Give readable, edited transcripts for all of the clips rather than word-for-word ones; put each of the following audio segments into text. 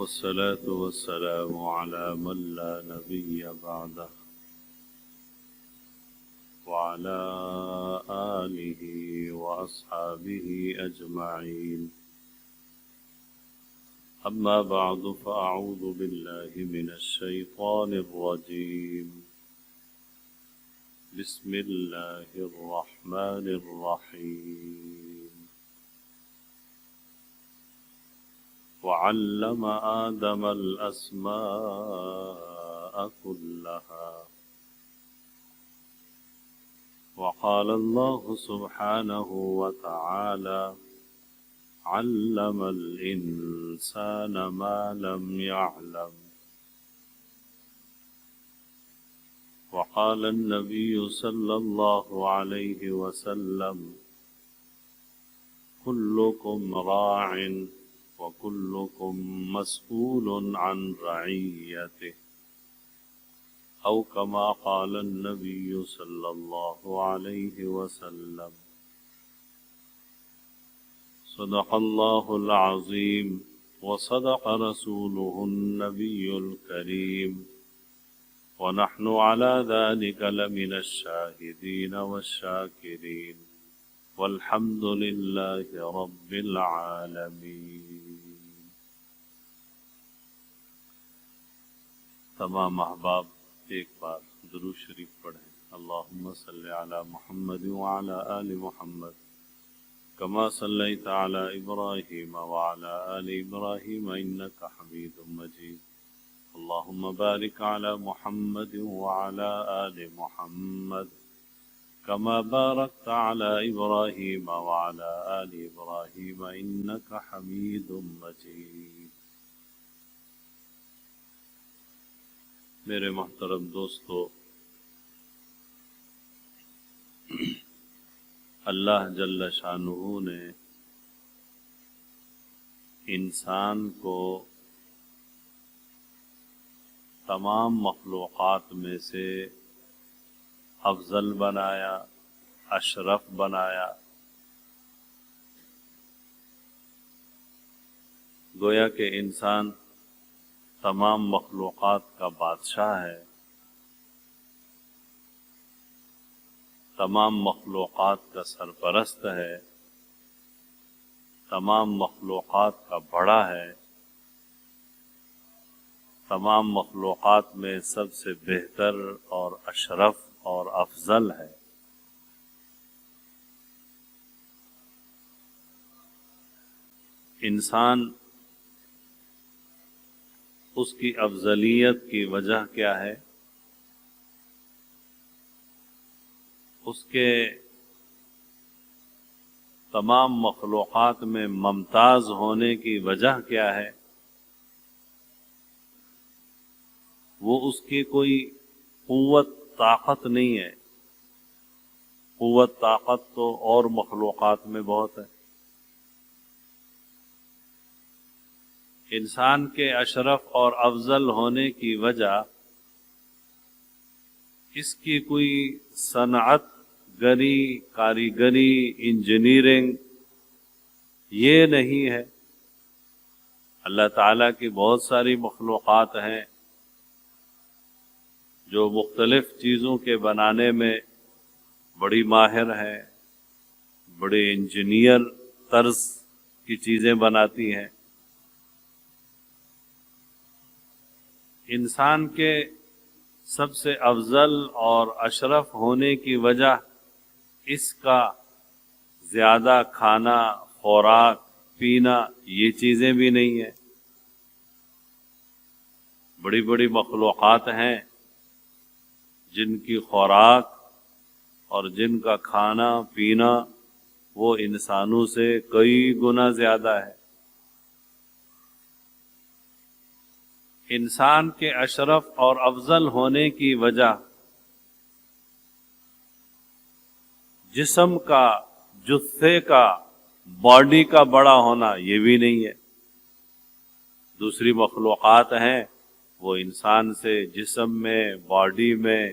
والصلاة والسلام على من لا نبي بعده وعلى آله وأصحابه أجمعين. أما بعد فأعوذ بالله من الشيطان الرجيم. بسم الله الرحمن الرحيم. وعلم آدم الأسماء كلها وقال الله سبحانه وتعالى علم الإنسان ما لم يعلم. وقال النبي صلى الله عليه وسلم كلكم راع وكلكم مسؤول عن رعيته، أو كما قال النبي صلى الله عليه وسلم. صدق الله العظيم وصدق رسوله النبي الكريم، ونحن على ذلك لمن الشاهدين والشاكرين، والحمد لله رب العالمين. تمام احباب ایک بار درود شریف پڑھیں. اللہم صلی علی محمد وعلی آل محمد كما صليت على إبراهيم وعلى آل إبراهيم إنك حميد مجيد. اللهم بارك على محمد وعلى آل محمد كما باركت على إبراهيم وعلى آل إبراهيم إنك حميد مجيد. میرے محترم دوستو، اللہ جل شانہ نے انسان کو تمام مخلوقات میں سے افضل بنایا، اشرف بنایا. گویا کہ انسان تمام مخلوقات کا بادشاہ ہے، تمام مخلوقات کا سرپرست ہے، تمام مخلوقات کا بڑا ہے، تمام مخلوقات میں سب سے بہتر اور اشرف اور افضل ہے. انسان اس کی افضلیت کی وجہ کیا ہے؟ اس کے تمام مخلوقات میں ممتاز ہونے کی وجہ کیا ہے؟ وہ اس کی کوئی قوت طاقت نہیں ہے. قوت طاقت تو اور مخلوقات میں بہت ہے. انسان کے اشرف اور افضل ہونے کی وجہ اس کی کوئی صنعت گری، کاریگری، انجینئرنگ یہ نہیں ہے. اللہ تعالیٰ کی بہت ساری مخلوقات ہیں جو مختلف چیزوں کے بنانے میں بڑی ماہر ہیں، بڑے انجینئر طرز کی چیزیں بناتی ہیں. انسان کے سب سے افضل اور اشرف ہونے کی وجہ اس کا زیادہ کھانا، خوراک، پینا یہ چیزیں بھی نہیں ہیں. بڑی بڑی مخلوقات ہیں جن کی خوراک اور جن کا کھانا پینا وہ انسانوں سے کئی گنا زیادہ ہے. انسان کے اشرف اور افضل ہونے کی وجہ جسم کا، جثے کا، باڈی کا بڑا ہونا یہ بھی نہیں ہے. دوسری مخلوقات ہیں وہ انسان سے جسم میں، باڈی میں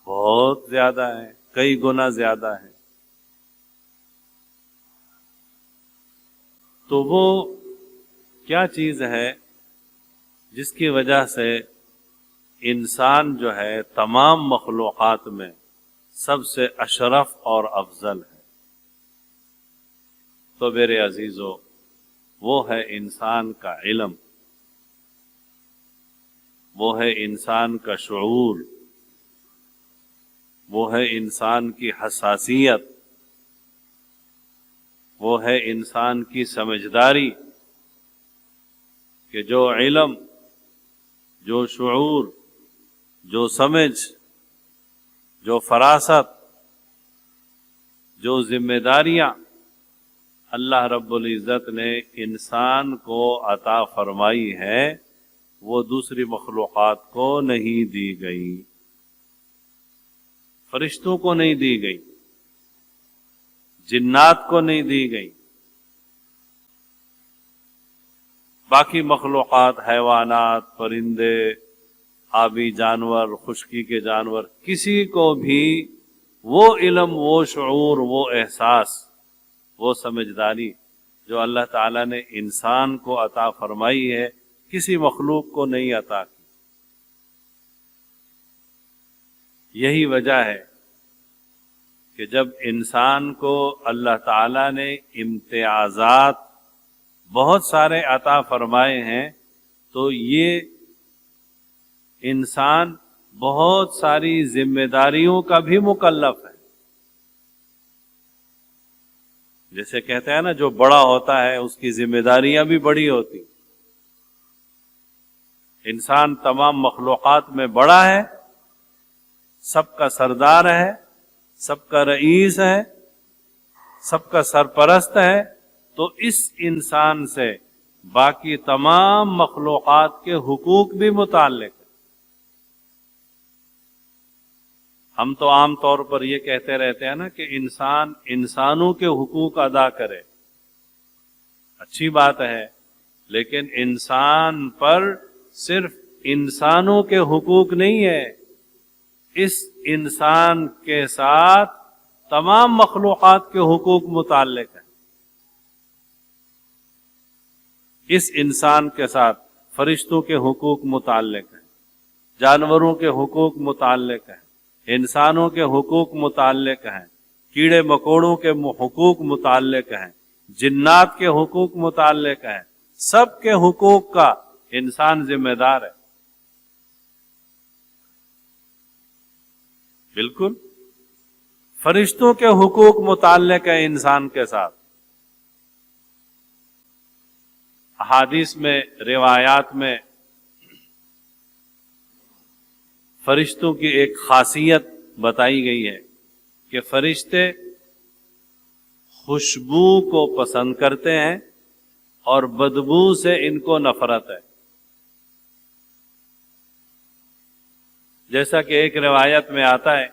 بہت زیادہ ہیں، کئی گنا زیادہ ہیں. تو وہ کیا چیز ہے جس کی وجہ سے انسان جو ہے تمام مخلوقات میں سب سے اشرف اور افضل ہے۔ تو میرے عزیزو، وہ ہے انسان کا علم، وہ ہے انسان کا شعور، وہ ہے انسان کی حساسیت، وہ ہے انسان کی سمجھداری کہ جو علم، جو شعور، جو سمجھ، جو فراست، جو ذمہ داریاں اللہ رب العزت نے انسان کو عطا فرمائی ہے وہ دوسری مخلوقات کو نہیں دی گئی، فرشتوں کو نہیں دی گئی، جنات کو نہیں دی گئی، باقی مخلوقات، حیوانات، پرندے، آبی جانور، خشکی کے جانور، کسی کو بھی وہ علم، وہ شعور، وہ احساس، وہ سمجھداری جو اللہ تعالیٰ نے انسان کو عطا فرمائی ہے کسی مخلوق کو نہیں عطا کی۔ یہی وجہ ہے کہ جب انسان کو اللہ تعالیٰ نے امتیازات بہت سارے عطا فرمائے ہیں تو یہ انسان بہت ساری ذمہ داریوں کا بھی مکلف ہے۔ جیسے کہتے ہیں نا، جو بڑا ہوتا ہے اس کی ذمہ داریاں بھی بڑی ہوتی۔ انسان تمام مخلوقات میں بڑا ہے، سب کا سردار ہے، سب کا رئیس ہے، سب کا سرپرست ہے، تو اس انسان سے باقی تمام مخلوقات کے حقوق بھی متعلق ہیں۔ ہم تو عام طور پر یہ کہتے رہتے ہیں نا کہ انسان انسانوں کے حقوق ادا کرے، اچھی بات ہے، لیکن انسان پر صرف انسانوں کے حقوق نہیں ہے، اس انسان کے ساتھ تمام مخلوقات کے حقوق متعلق ہیں۔ اس انسان کے ساتھ فرشتوں کے حقوق متعلق ہیں، جانوروں کے حقوق متعلق ہیں، انسانوں کے حقوق متعلق ہیں، کیڑے مکوڑوں کے حقوق متعلق ہیں، جنات کے حقوق متعلق ہیں، سب کے حقوق کا انسان ذمہ دار ہے۔ بالکل، فرشتوں کے حقوق متعلق ہیں انسان کے ساتھ۔ احادیث میں، روایات میں فرشتوں کی ایک خاصیت بتائی گئی ہے کہ فرشتے خوشبو کو پسند کرتے ہیں اور بدبو سے ان کو نفرت ہے۔ جیسا کہ ایک روایت میں آتا ہے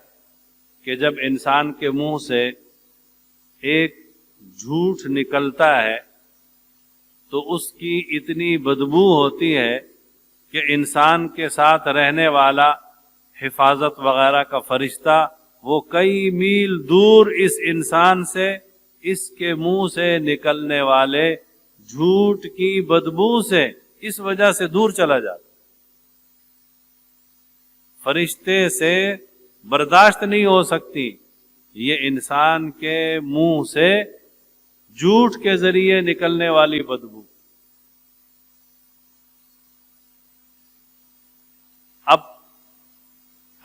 کہ جب انسان کے منہ سے ایک جھوٹ نکلتا ہے تو اس کی اتنی بدبو ہوتی ہے کہ انسان کے ساتھ رہنے والا حفاظت وغیرہ کا فرشتہ وہ کئی میل دور اس انسان سے اس کے منہ سے نکلنے والے جھوٹ کی بدبو سے اس وجہ سے دور چلا جاتا۔ فرشتے سے برداشت نہیں ہو سکتی یہ انسان کے منہ سے جھوٹ کے ذریعے نکلنے والی بدبو۔ اب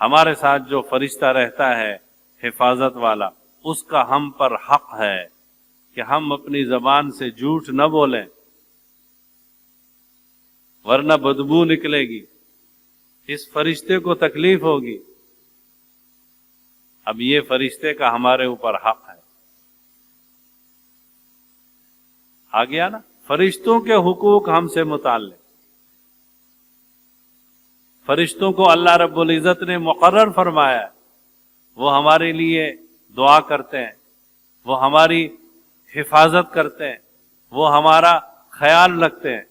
ہمارے ساتھ جو فرشتہ رہتا ہے حفاظت والا، اس کا ہم پر حق ہے کہ ہم اپنی زبان سے جھوٹ نہ بولیں، ورنہ بدبو نکلے گی، اس فرشتے کو تکلیف ہوگی۔ اب یہ فرشتے کا ہمارے اوپر حق ہے۔ آ گیا نا، فرشتوں کے حقوق ہم سے متعلق۔ فرشتوں کو اللہ رب العزت نے مقرر فرمایا، وہ ہمارے لیے دعا کرتے ہیں، وہ ہماری حفاظت کرتے ہیں، وہ ہمارا خیال رکھتے ہیں،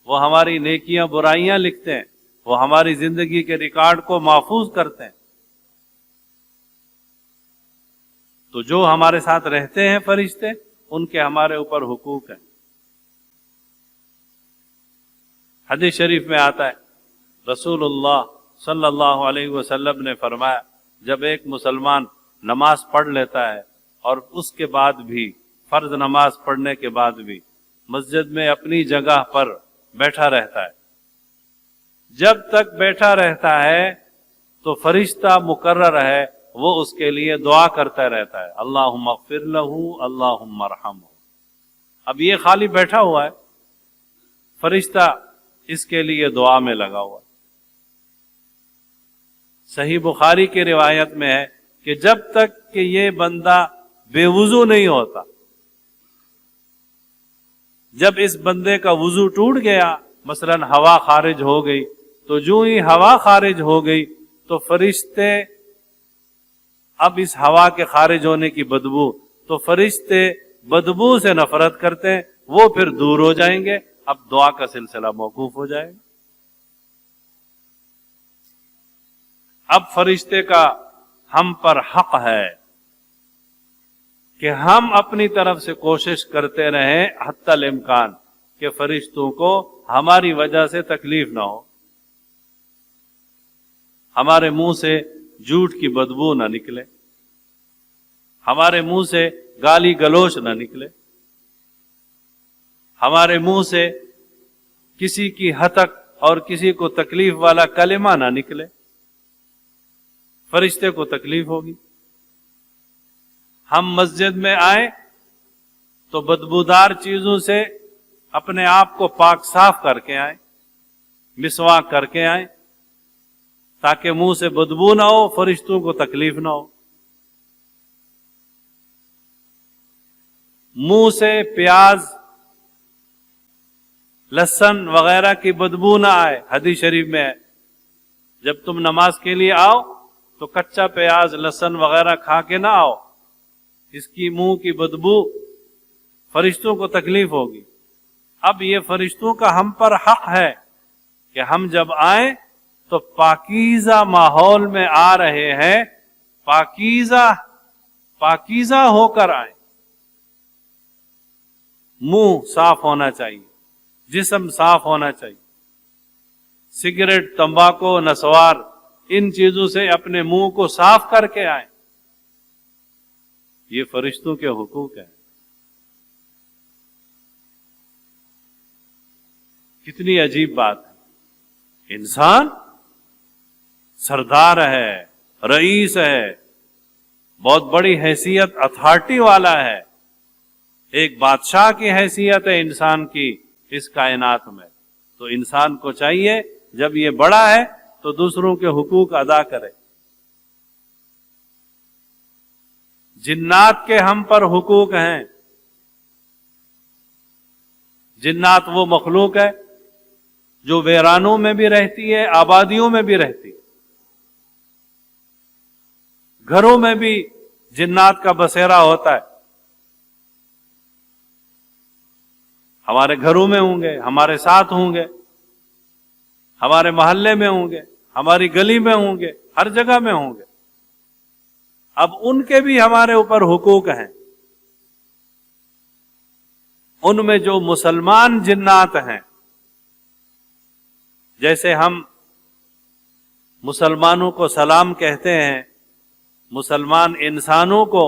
وہ ہماری نیکیاں برائیاں لکھتے ہیں، وہ ہماری زندگی کے ریکارڈ کو محفوظ کرتے ہیں۔ تو جو ہمارے ساتھ رہتے ہیں فرشتے، ان کے ہمارے اوپر حقوق ہیں۔ حدیث شریف میں آتا ہے رسول اللہ صلی اللہ علیہ وسلم نے فرمایا جب ایک مسلمان نماز پڑھ لیتا ہے اور اس کے بعد بھی فرض نماز پڑھنے کے بعد بھی مسجد میں اپنی جگہ پر بیٹھا رہتا ہے، جب تک بیٹھا رہتا ہے تو فرشتہ مقرر ہے وہ اس کے لیے دعا کرتا رہتا ہے، اللہم اغفر لہ اللہم ارحمہ۔ اب یہ خالی بیٹھا ہوا ہے، فرشتہ اس کے لیے دعا میں لگا ہوا ہے۔ صحیح بخاری کی روایت میں ہے کہ جب تک کہ یہ بندہ بے وضو نہیں ہوتا، جب اس بندے کا وضو ٹوٹ گیا، مثلا ہوا خارج ہو گئی، تو جو ہی ہوا خارج ہو گئی تو فرشتے اب اس ہوا کے خارج ہونے کی بدبو، تو فرشتے بدبو سے نفرت کرتے ہیں، وہ پھر دور ہو جائیں گے، اب دعا کا سلسلہ موقوف ہو جائے گا۔ اب فرشتے کا ہم پر حق ہے کہ ہم اپنی طرف سے کوشش کرتے رہیں حتی الامکان کہ فرشتوں کو ہماری وجہ سے تکلیف نہ ہو، ہمارے منہ سے جھوٹ کی بدبو نہ نکلے، ہمارے منہ سے گالی گلوچ نہ نکلے، ہمارے منہ سے کسی کی ہتک اور کسی کو تکلیف والا کلمہ نہ نکلے، فرشتے کو تکلیف ہوگی۔ ہم مسجد میں آئیں تو بدبودار چیزوں سے اپنے آپ کو پاک صاف کر کے آئیں، مسواک کر کے آئیں، تاکہ منہ سے بدبو نہ ہو، فرشتوں کو تکلیف نہ ہو۔ منہ سے پیاز، لہسن وغیرہ کی بدبو نہ آئے، حدیث شریف میں ہے جب تم نماز کے لیے آؤ تو کچا پیاز لہسن وغیرہ کھا کے نہ آؤ، اس کی منہ کی بدبو فرشتوں کو تکلیف ہوگی۔ اب یہ فرشتوں کا ہم پر حق ہے کہ ہم جب آئیں تو پاکیزہ ماحول میں آ رہے ہیں، پاکیزہ ہو کر آئیں، منہ صاف ہونا چاہیے، جسم صاف ہونا چاہیے، سگریٹ، تمباکو، نسوار ان چیزوں سے اپنے منہ کو صاف کر کے آئیں۔ یہ فرشتوں کے حقوق ہیں۔ کتنی عجیب بات ہے، انسان سردار ہے، رئیس ہے، بہت بڑی حیثیت، اتھارٹی والا ہے، ایک بادشاہ کی حیثیت ہے انسان کی اس کائنات میں، تو انسان کو چاہیے جب یہ بڑا ہے تو دوسروں کے حقوق ادا کرے۔ جنات کے ہم پر حقوق ہیں۔ جنات وہ مخلوق ہے جو ویرانوں میں بھی رہتی ہے، آبادیوں میں بھی رہتی ہے، گھروں میں بھی جنات کا بسیرا ہوتا ہے، ہمارے گھروں میں ہوں گے، ہمارے ساتھ ہوں گے، ہمارے محلے میں ہوں گے، ہماری گلی میں ہوں گے، ہر جگہ میں ہوں گے۔ اب ان کے بھی ہمارے اوپر حقوق ہیں۔ ان میں جو مسلمان جنات ہیں، جیسے ہم مسلمانوں کو سلام کہتے ہیں، مسلمان انسانوں کو،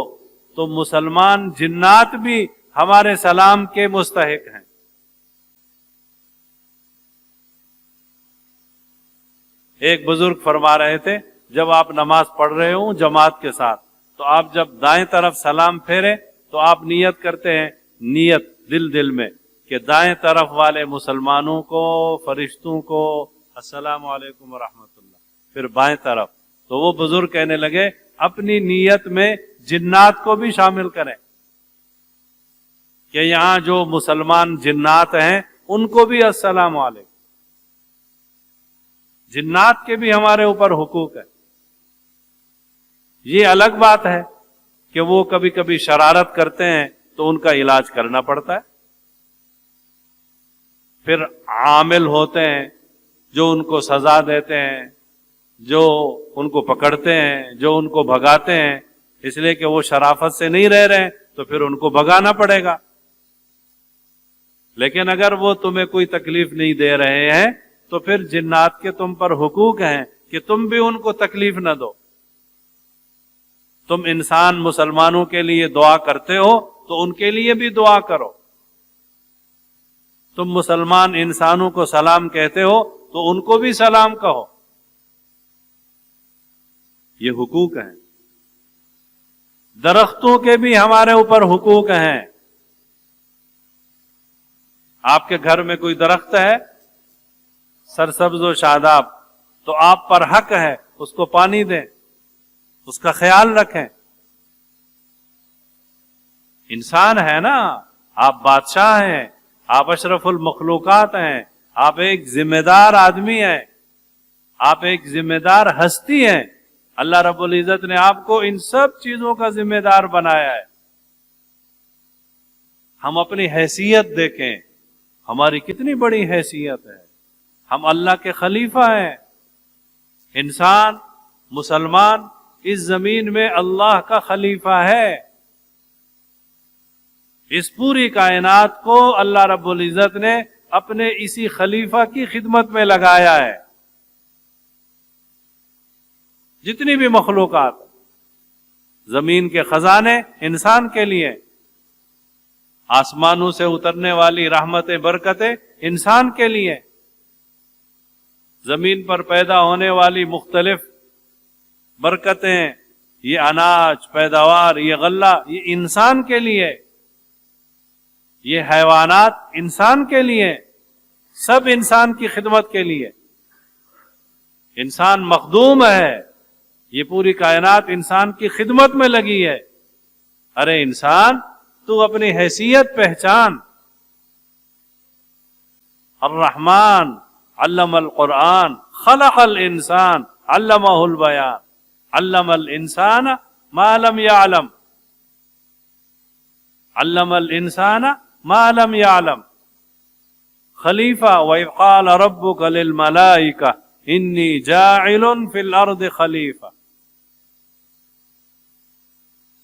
تو مسلمان جنات بھی ہمارے سلام کے مستحق ہیں۔ ایک بزرگ فرما رہے تھے جب آپ نماز پڑھ رہے ہوں جماعت کے ساتھ، تو آپ جب دائیں طرف سلام پھیرے تو آپ نیت کرتے ہیں، نیت دل میں کہ دائیں طرف والے مسلمانوں کو، فرشتوں کو السلام علیکم ورحمۃ اللہ، پھر بائیں طرف۔ تو وہ بزرگ کہنے لگے اپنی نیت میں جنات کو بھی شامل کریں کہ یہاں جو مسلمان جنات ہیں ان کو بھی السلام علیکم۔ جنات کے بھی ہمارے اوپر حقوق ہے۔ یہ الگ بات ہے کہ وہ کبھی کبھی شرارت کرتے ہیں تو ان کا علاج کرنا پڑتا ہے، پھر عامل ہوتے ہیں جو ان کو سزا دیتے ہیں، جو ان کو پکڑتے ہیں، جو ان کو بھگاتے ہیں، اس لیے کہ وہ شرافت سے نہیں رہ رہے ہیں تو پھر ان کو بھگانا پڑے گا۔ لیکن اگر وہ تمہیں کوئی تکلیف نہیں دے رہے ہیں تو پھر جنات کے تم پر حقوق ہیں کہ تم بھی ان کو تکلیف نہ دو. تم انسان مسلمانوں کے لیے دعا کرتے ہو تو ان کے لیے بھی دعا کرو. تم مسلمان انسانوں کو سلام کہتے ہو تو ان کو بھی سلام کہو. یہ حقوق ہیں. درختوں کے بھی ہمارے اوپر حقوق ہیں. آپ کے گھر میں کوئی درخت ہے سرسبز و شاداب تو آپ پر حق ہے اس کو پانی دیں، اس کا خیال رکھیں. انسان ہے نا، آپ بادشاہ ہیں، آپ اشرف المخلوقات ہیں، آپ ایک ذمہ دار آدمی ہیں، آپ ایک ذمہ دار ہستی ہیں. اللہ رب العزت نے آپ کو ان سب چیزوں کا ذمہ دار بنایا ہے. ہم اپنی حیثیت دیکھیں، ہماری کتنی بڑی حیثیت ہے. ہم اللہ کے خلیفہ ہیں. انسان مسلمان اس زمین میں اللہ کا خلیفہ ہے. اس پوری کائنات کو اللہ رب العزت نے اپنے اسی خلیفہ کی خدمت میں لگایا ہے. جتنی بھی مخلوقات، زمین کے خزانے انسان کے لیے، آسمانوں سے اترنے والی رحمتیں برکتیں انسان کے لیے، زمین پر پیدا ہونے والی مختلف برکتیں، یہ اناج پیداوار، یہ غلہ، یہ انسان کے لیے، یہ حیوانات انسان کے لیے، سب انسان کی خدمت کے لیے. انسان مخدوم ہے، یہ پوری کائنات انسان کی خدمت میں لگی ہے. ارے انسان، تو اپنی حیثیت پہچان. الرحمن علم القرآن خلق الانسان علمہ البیان علم الانسان ما لم يعلم علم الانسان ما لم يعلم. خلیفہ وَإِذْ قَالَ رَبُّكَ لِلْمَلَائِكَةِ إِنِّي جَاعِلٌ فِي الْأَرْضِ خلیفہ.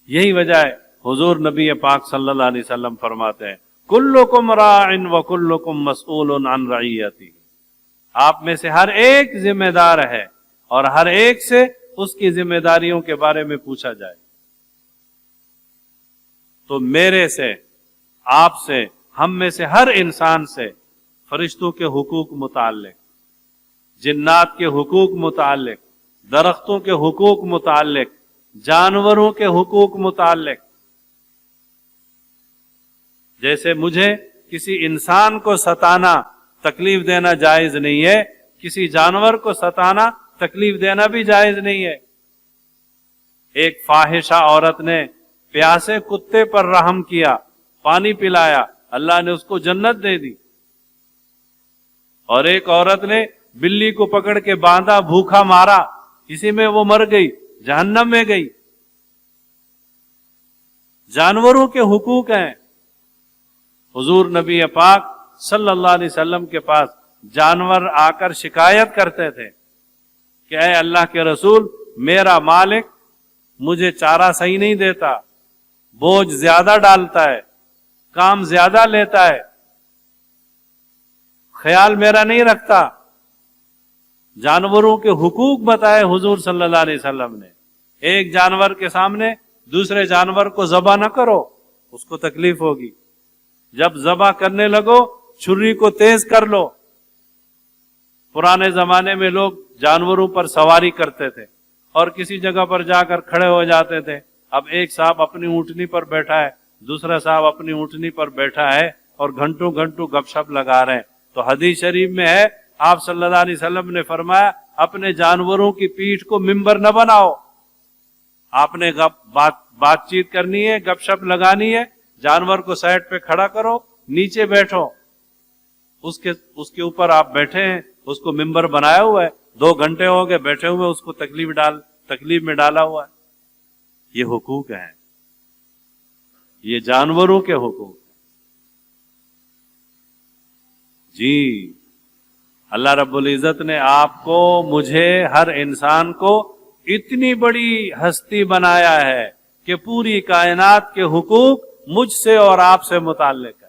یہی وجہ ہے حضور نبی پاک صلی اللہ علیہ وسلم فرماتے ہیں کلکم راع وکلکم مسئول عن رعیتہ. آپ میں سے ہر ایک ذمہ دار ہے اور ہر ایک سے اس کی ذمہ داریوں کے بارے میں پوچھا جائے. تو میرے سے، آپ سے، ہم میں سے ہر انسان سے فرشتوں کے حقوق متعلق، جنات کے حقوق متعلق، درختوں کے حقوق متعلق، جانوروں کے حقوق متعلق. جیسے مجھے کسی انسان کو ستانا، تکلیف دینا جائز نہیں ہے، کسی جانور کو ستانا، تکلیف دینا بھی جائز نہیں ہے. ایک فاحشہ عورت نے پیاسے کتے پر رحم کیا، پانی پلایا، اللہ نے اس کو جنت دے دی. اور ایک عورت نے بلی کو پکڑ کے باندھا، بھوکا مارا، اسی میں وہ مر گئی، جہنم میں گئی. جانوروں کے حقوق ہیں. حضور نبی پاک صلی اللہ علیہ وسلم کے پاس جانور آ کر شکایت کرتے تھے کہ اے اللہ کے رسول، میرا مالک مجھے چارہ صحیح نہیں دیتا، بوجھ زیادہ ڈالتا ہے، کام زیادہ لیتا ہے، خیال میرا نہیں رکھتا. جانوروں کے حقوق بتائے حضور صلی اللہ علیہ وسلم نے. ایک جانور کے سامنے دوسرے جانور کو ذبح نہ کرو، اس کو تکلیف ہوگی. جب ذبح کرنے لگو چھری کو تیز کر لو. پرانے زمانے میں لوگ جانوروں پر سواری کرتے تھے اور کسی جگہ پر جا کر کھڑے ہو جاتے تھے. اب ایک صاحب اپنی اونٹنی پر بیٹھا ہے، دوسرا صاحب اپنی اونٹنی پر بیٹھا ہے اور گھنٹوں گھنٹوں گپ شپ لگا رہے ہیں. تو حدیث شریف میں ہے، آپ صلی اللہ علیہ وسلم نے فرمایا اپنے جانوروں کی پیٹھ کو ممبر نہ بناؤ. آپ نے بات چیت کرنی ہے، گپ شپ لگانی ہے، جانور کو سائڈ پہ کھڑا کرو، نیچے بیٹھو. اس کے اوپر آپ بیٹھے ہیں، اس کو ممبر بنایا ہوا ہے، 2 گھنٹے ہو گئے بیٹھے ہوئے، اس کو تکلیف میں ڈالا ہوا ہے. یہ حقوق ہیں، یہ جانوروں کے حقوق. جی اللہ رب العزت نے آپ کو، مجھے، ہر انسان کو اتنی بڑی ہستی بنایا ہے کہ پوری کائنات کے حقوق مجھ سے اور آپ سے متعلق ہے.